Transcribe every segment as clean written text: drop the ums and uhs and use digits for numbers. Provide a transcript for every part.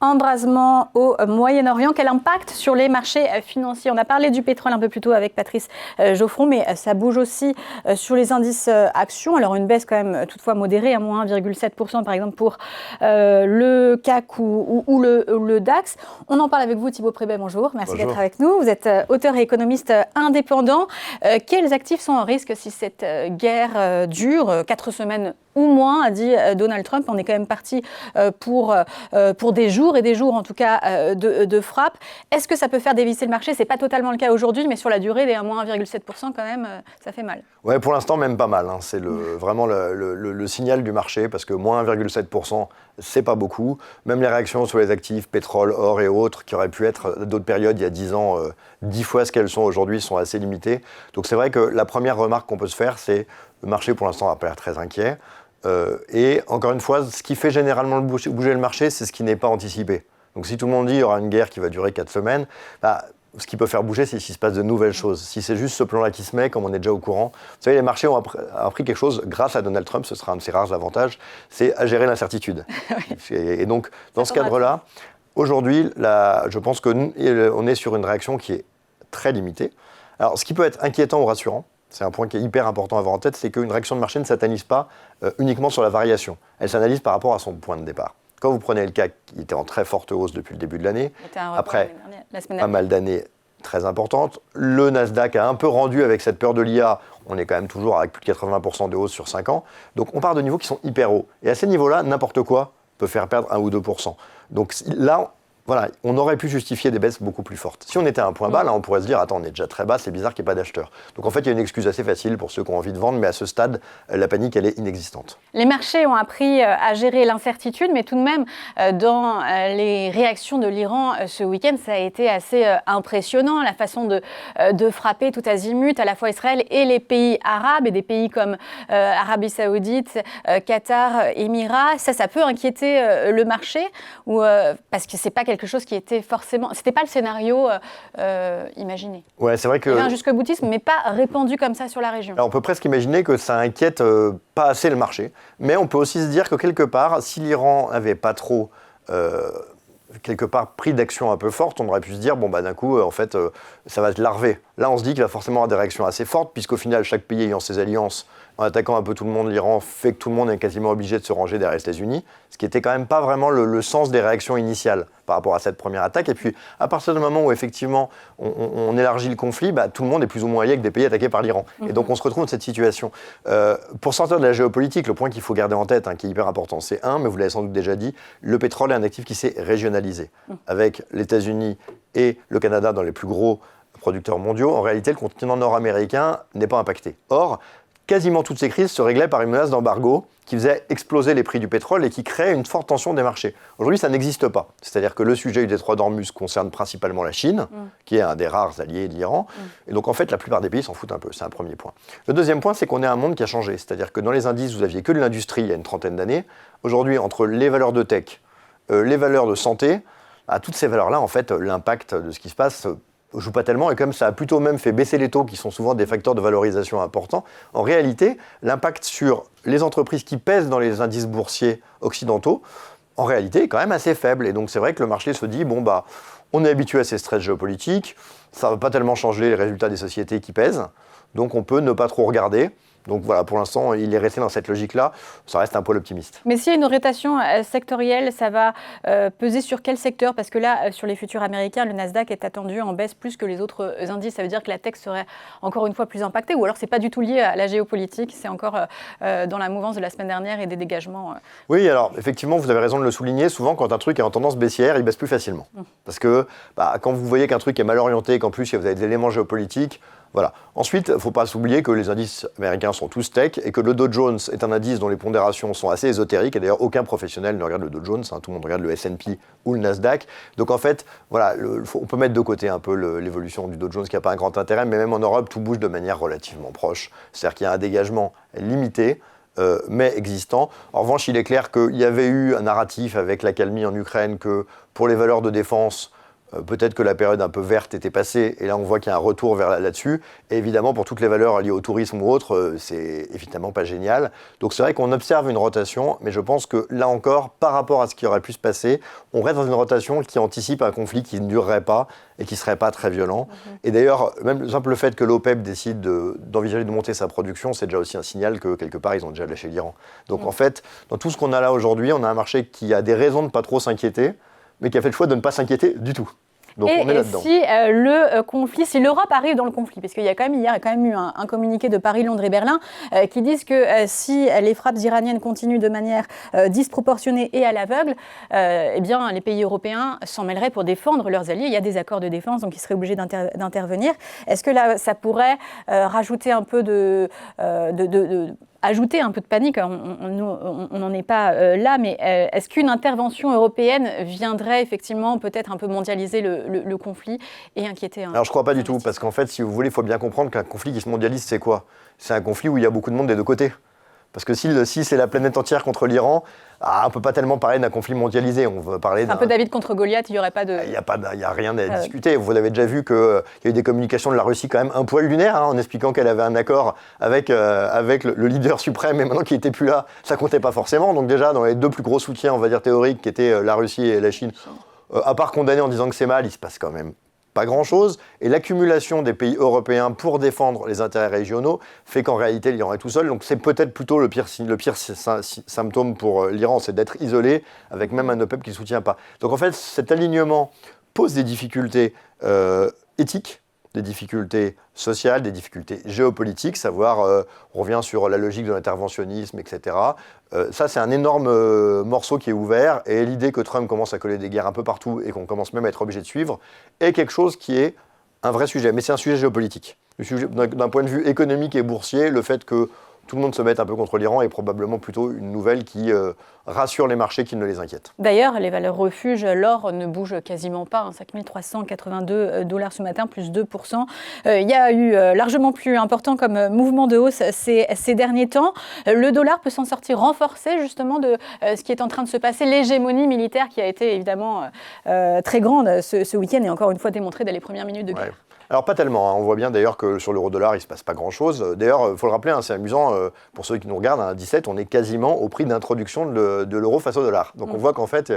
Embrasement au Moyen-Orient, quel impact sur les marchés financiers? On a parlé du pétrole un peu plus tôt avec Patrice Geoffron, mais ça bouge aussi sur les indices actions. Alors une baisse quand même toutefois modérée, à moins 1,7% par exemple pour le CAC ou le DAX. On en parle avec vous, Thibaut Prébet, bonjour. Merci d'être avec nous. Vous êtes auteur et économiste indépendant. Quels actifs sont en risque si cette guerre dure 4 semaines ou moins, a dit Donald Trump? On est quand même parti pour des jours et des jours en tout cas de frappe. Est-ce que ça peut faire dévisser le marché? C'est pas totalement le cas aujourd'hui, mais sur la durée, des moins 1,7% quand même, ça fait mal. Ouais, pour l'instant même pas mal. C'est vraiment le signal du marché, parce que moins 1,7%, c'est pas beaucoup. Même les réactions sur les actifs, pétrole, or et autres, qui auraient pu être d'autres périodes il y a 10 ans, 10 fois ce qu'elles sont aujourd'hui, sont assez limitées. Donc c'est vrai que la première remarque qu'on peut se faire, c'est le marché pour l'instant n'a pas l'air très inquiet. Et encore une fois, ce qui fait généralement bouger le marché, c'est ce qui n'est pas anticipé. Donc si tout le monde dit qu'il y aura une guerre qui va durer 4 semaines, ce qui peut faire bouger, c'est s'il se passe de nouvelles choses. Si c'est juste ce plan-là qui se met, comme on est déjà au courant. Vous savez, les marchés ont appris quelque chose grâce à Donald Trump, ce sera un de ses rares avantages, c'est à gérer l'incertitude. Oui. Et donc, dans ce cadre-là, aujourd'hui, je pense qu'on est sur une réaction qui est très limitée. Alors, ce qui peut être inquiétant ou rassurant, c'est un point qui est hyper important à avoir en tête, c'est qu'une réaction de marché ne s'analyse pas uniquement sur la variation. Elle s'analyse par rapport à son point de départ. Quand vous prenez le CAC, qui était en très forte hausse depuis le début de l'année, après pas mal d'années très importantes, le Nasdaq a un peu rendu avec cette peur de l'IA. On est quand même toujours avec plus de 80% de hausse sur 5 ans. Donc on part de niveaux qui sont hyper hauts. Et à ces niveaux-là, n'importe quoi peut faire perdre 1 ou 2%. Donc là, voilà, on aurait pu justifier des baisses beaucoup plus fortes. Si on était à un point bas, là, on pourrait se dire, attends, on est déjà très bas, c'est bizarre qu'il n'y ait pas d'acheteurs. Donc en fait, il y a une excuse assez facile pour ceux qui ont envie de vendre, mais à ce stade, la panique, elle est inexistante. Les marchés ont appris à gérer l'incertitude, mais tout de même, dans les réactions de l'Iran ce week-end, ça a été assez impressionnant, la façon de frapper tout azimut, à la fois Israël et les pays arabes, et des pays comme Arabie Saoudite, Qatar, Émirats. Ça peut inquiéter le marché, parce que c'est pas quelque chose qui était forcément... C'était pas le scénario imaginé. Ouais, c'est vrai que... Il y avait un jusque-boutisme, mais pas répandu comme ça sur la région. Alors on peut presque imaginer que ça inquiète pas assez le marché. Mais on peut aussi se dire que quelque part, si l'Iran n'avait pas trop... quelque part pris d'action un peu forte, on aurait pu se dire, bon bah d'un coup, en fait, ça va se larver. Là, on se dit qu'il va forcément avoir des réactions assez fortes, puisqu'au final, chaque pays ayant ses alliances, en attaquant un peu tout le monde, l'Iran fait que tout le monde est quasiment obligé de se ranger derrière les États-Unis, ce qui était quand même pas vraiment le sens des réactions initiales par rapport à cette première attaque. Et puis, à partir du moment où effectivement on élargit le conflit, tout le monde est plus ou moins allié avec des pays attaqués par l'Iran. Et donc on se retrouve dans cette situation. Pour sortir de la géopolitique, le point qu'il faut garder en tête, qui est hyper important, c'est mais vous l'avez sans doute déjà dit, le pétrole est un actif qui s'est régionalisé, avec les États-Unis et le Canada dans les plus gros producteurs mondiaux. En réalité, le continent nord-américain n'est pas impacté. Or, quasiment toutes ces crises se réglaient par une menace d'embargo qui faisait exploser les prix du pétrole et qui créait une forte tension des marchés. Aujourd'hui, ça n'existe pas. C'est-à-dire que le sujet du détroit d'Ormuz concerne principalement la Chine, qui est un des rares alliés de l'Iran. Et donc, en fait, la plupart des pays s'en foutent un peu. C'est un premier point. Le deuxième point, c'est qu'on est un monde qui a changé. C'est-à-dire que dans les indices, vous aviez que de l'industrie il y a une trentaine d'années. Aujourd'hui, entre les valeurs de tech, les valeurs de santé, à toutes ces valeurs-là, en fait, l'impact de ce qui se passe joue pas tellement, et comme ça a plutôt même fait baisser les taux, qui sont souvent des facteurs de valorisation importants, en réalité, l'impact sur les entreprises qui pèsent dans les indices boursiers occidentaux, en réalité, est quand même assez faible. Et donc c'est vrai que le marché se dit, on est habitué à ces stress géopolitiques, ça va pas tellement changer les résultats des sociétés qui pèsent, donc on peut ne pas trop regarder. Donc voilà, pour l'instant, il est resté dans cette logique-là. Ça reste un poil optimiste. Mais s'il y a une orientation sectorielle, ça va peser sur quel secteur? Parce que là, sur les futurs américains, le Nasdaq est attendu en baisse plus que les autres indices. Ça veut dire que la tech serait encore une fois plus impactée? Ou alors, c'est pas du tout lié à la géopolitique, c'est encore dans la mouvance de la semaine dernière et des dégagements Oui, alors effectivement, vous avez raison de le souligner. Souvent, quand un truc est en tendance baissière, il baisse plus facilement. Parce que quand vous voyez qu'un truc est mal orienté, qu'en plus, vous avez des éléments géopolitiques, voilà. Ensuite, il ne faut pas s'oublier que les indices américains sont tous tech et que le Dow Jones est un indice dont les pondérations sont assez ésotériques. Et d'ailleurs, aucun professionnel ne regarde le Dow Jones. Tout le monde regarde le S&P ou le Nasdaq. Donc en fait, voilà, on peut mettre de côté un peu l'évolution du Dow Jones qui n'a pas un grand intérêt. Mais même en Europe, tout bouge de manière relativement proche. C'est-à-dire qu'il y a un dégagement limité, mais existant. En revanche, il est clair qu'il y avait eu un narratif avec l'accalmie en Ukraine que pour les valeurs de défense, Peut-être que la période un peu verte était passée, et là on voit qu'il y a un retour là-dessus. Et évidemment, pour toutes les valeurs liées au tourisme ou autres, c'est évidemment pas génial. Donc c'est vrai qu'on observe une rotation, mais je pense que là encore, par rapport à ce qui aurait pu se passer, on reste dans une rotation qui anticipe un conflit qui ne durerait pas et qui ne serait pas très violent. Et d'ailleurs, même le simple fait que l'OPEP décide d'envisager de monter sa production, c'est déjà aussi un signal que quelque part, ils ont déjà lâché l'Iran. Donc en fait, dans tout ce qu'on a là aujourd'hui, on a un marché qui a des raisons de ne pas trop s'inquiéter, mais qui a fait le choix de ne pas s'inquiéter du tout. Donc on est là-dedans. Si le conflit, si l'Europe arrive dans le conflit, parce qu'il y a quand même eu un communiqué de Paris, Londres et Berlin qui disent que si les frappes iraniennes continuent de manière disproportionnée et à l'aveugle, eh bien les pays européens s'en mêleraient pour défendre leurs alliés. Il y a des accords de défense, donc ils seraient obligés d'intervenir. Est-ce que là, ça pourrait rajouter un peu ajouter un peu de panique, on n'en est pas là, mais est-ce qu'une intervention européenne viendrait effectivement peut-être un peu mondialiser le conflit et inquiéter Alors je ne crois pas du tout, parce qu'en fait, si vous voulez, il faut bien comprendre qu'un conflit qui se mondialise, c'est quoi ? C'est un conflit où il y a beaucoup de monde des deux côtés. Parce que si c'est la planète entière contre l'Iran, on ne peut pas tellement parler d'un conflit mondialisé. On va parler un peu David contre Goliath, il n'y aurait pas de... Il n'y a rien à discuter. Vous avez déjà vu qu'il y a eu des communications de la Russie quand même un poil lunaire, en expliquant qu'elle avait un accord avec le leader suprême, et maintenant qu'il n'était plus là, ça ne comptait pas forcément. Donc déjà, dans les deux plus gros soutiens, on va dire théoriques, qui étaient la Russie et la Chine, à part condamner en disant que c'est mal, il se passe quand même pas grand-chose. Et l'accumulation des pays européens pour défendre les intérêts régionaux fait qu'en réalité, l'Iran est tout seul. Donc c'est peut-être plutôt le pire symptôme pour l'Iran, c'est d'être isolé, avec même un OPEP qui ne soutient pas. Donc en fait, cet alignement pose des difficultés éthiques, des difficultés sociales, des difficultés géopolitiques, savoir, on revient sur la logique de l'interventionnisme, etc. Ça, c'est un énorme morceau qui est ouvert, et l'idée que Trump commence à coller des guerres un peu partout et qu'on commence même à être obligé de suivre est quelque chose qui est un vrai sujet. Mais c'est un sujet géopolitique. D'un point de vue économique et boursier, le fait que tout le monde se mette un peu contre l'Iran est probablement plutôt une nouvelle qui rassure les marchés, qui ne les inquiète. D'ailleurs, les valeurs refuges, l'or ne bouge quasiment pas, 5382 $ ce matin, plus 2%. Il y a eu largement plus important comme mouvement de hausse ces derniers temps. Le dollar peut s'en sortir renforcé justement de ce qui est en train de se passer, l'hégémonie militaire qui a été évidemment très grande ce week-end et encore une fois démontrée dès les premières minutes de guerre. Ouais. Alors pas tellement, on voit bien d'ailleurs que sur l'euro-dollar il ne se passe pas grand-chose. D'ailleurs, il faut le rappeler, c'est amusant, pour ceux qui nous regardent, à 17, on est quasiment au prix d'introduction de l'euro face au dollar. Donc on voit qu'en fait,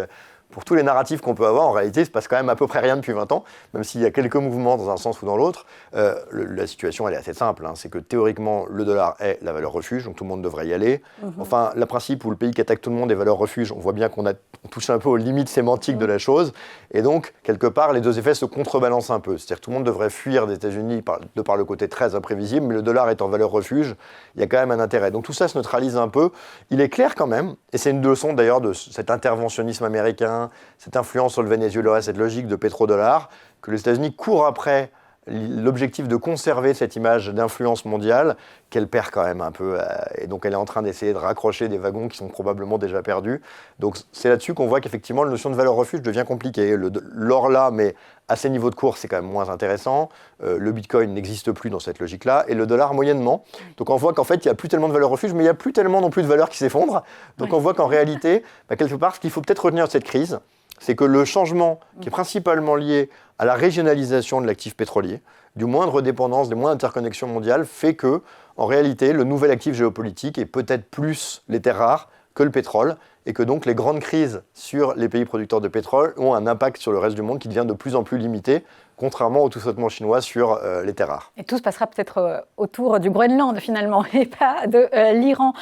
pour tous les narratifs qu'on peut avoir, en réalité, il ne se passe quand même à peu près rien depuis 20 ans, même s'il y a quelques mouvements dans un sens ou dans l'autre. La situation, elle est assez simple, c'est que théoriquement, le dollar est la valeur refuge, donc tout le monde devrait y aller. Enfin, le principe où le pays qui attaque tout le monde est valeur refuge, on voit bien qu'on touche un peu aux limites sémantiques de la chose, et donc, quelque part, les deux effets se contrebalancent un peu. C'est-à-dire que tout le monde devrait fuir des États-Unis de par le côté très imprévisible, mais le dollar étant valeur refuge, il y a quand même un intérêt. Donc tout ça se neutralise un peu. Il est clair quand même, et c'est une leçon d'ailleurs de cet interventionnisme américain, cette influence sur le Venezuela, cette logique de pétrodollar, que les États-Unis courent après l'objectif de conserver cette image d'influence mondiale qu'elle perd quand même un peu. Et donc elle est en train d'essayer de raccrocher des wagons qui sont probablement déjà perdus. Donc c'est là-dessus qu'on voit qu'effectivement la notion de valeur refuge devient compliquée. L'or là, mais à ces niveaux de cours, c'est quand même moins intéressant. Le Bitcoin n'existe plus dans cette logique-là. Et le dollar moyennement. Donc on voit qu'en fait, il n'y a plus tellement de valeur refuge, mais il n'y a plus tellement non plus de valeurs qui s'effondrent. Donc on voit qu'en réalité, quelque part, ce qu'il faut peut-être retenir de cette crise, c'est que le changement qui est principalement lié à la régionalisation de l'actif pétrolier, du moindre dépendance, des moindres interconnexions mondiales, fait que, en réalité, le nouvel actif géopolitique est peut-être plus les terres rares que le pétrole, et que donc les grandes crises sur les pays producteurs de pétrole ont un impact sur le reste du monde qui devient de plus en plus limité, contrairement au tout-sautement chinois sur les terres rares. Et tout se passera peut-être autour du Groenland finalement, et pas de l'Iran.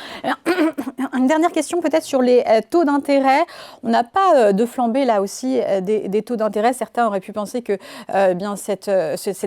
Une dernière question peut-être sur les taux d'intérêt. On n'a pas de flambée là aussi des taux d'intérêt. Certains auraient pu penser que bien cette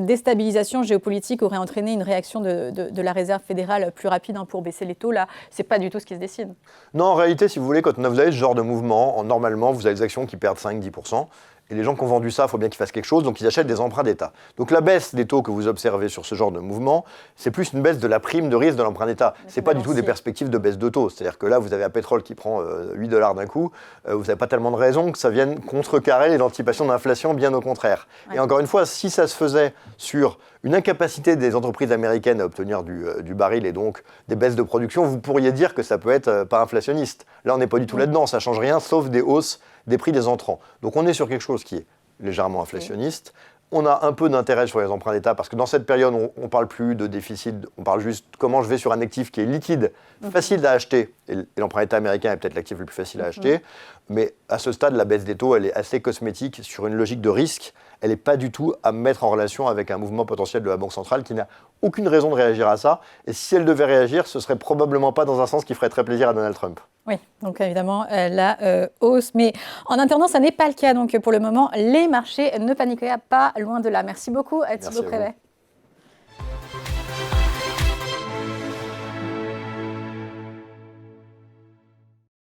déstabilisation géopolitique aurait entraîné une réaction de la Réserve fédérale plus rapide pour baisser les taux. Là, c'est pas du tout ce qui se dessine. Non, en réalité, si vous voulez, quand vous avez ce genre de mouvement, normalement, vous avez des actions qui perdent 5-10%. Et les gens qui ont vendu ça, il faut bien qu'ils fassent quelque chose, donc ils achètent des emprunts d'État. Donc la baisse des taux que vous observez sur ce genre de mouvement, c'est plus une baisse de la prime de risque de l'emprunt d'État. C'est pas du tout des perspectives de baisse de taux. C'est-à-dire que là, vous avez un pétrole qui prend 8 $ d'un coup, vous n'avez pas tellement de raisons que ça vienne contrecarrer l'anticipation d'inflation, bien au contraire. Ouais. Et encore une fois, si ça se faisait sur une incapacité des entreprises américaines à obtenir du baril et donc des baisses de production, vous pourriez dire que ça peut être pas inflationniste. Là, on n'est pas du tout là-dedans, ça ne change rien, sauf des hausses des prix des entrants. Donc on est sur quelque chose qui est légèrement inflationniste. On a un peu d'intérêt sur les emprunts d'État parce que dans cette période, on ne parle plus de déficit, on parle juste comment je vais sur un actif qui est liquide, facile à acheter. Et l'emprunt d'État américain est peut-être l'actif le plus facile à acheter. Mais à ce stade, la baisse des taux, elle est assez cosmétique sur une logique de risque. Elle n'est pas du tout à mettre en relation avec un mouvement potentiel de la Banque centrale qui n'a aucune raison de réagir à ça. Et si elle devait réagir, ce serait probablement pas dans un sens qui ferait très plaisir à Donald Trump. Oui, donc évidemment la hausse. Mais en attendant, ça n'est pas le cas. Donc pour le moment, les marchés ne paniquent pas, loin de là. Merci beaucoup Thibaut Prévet.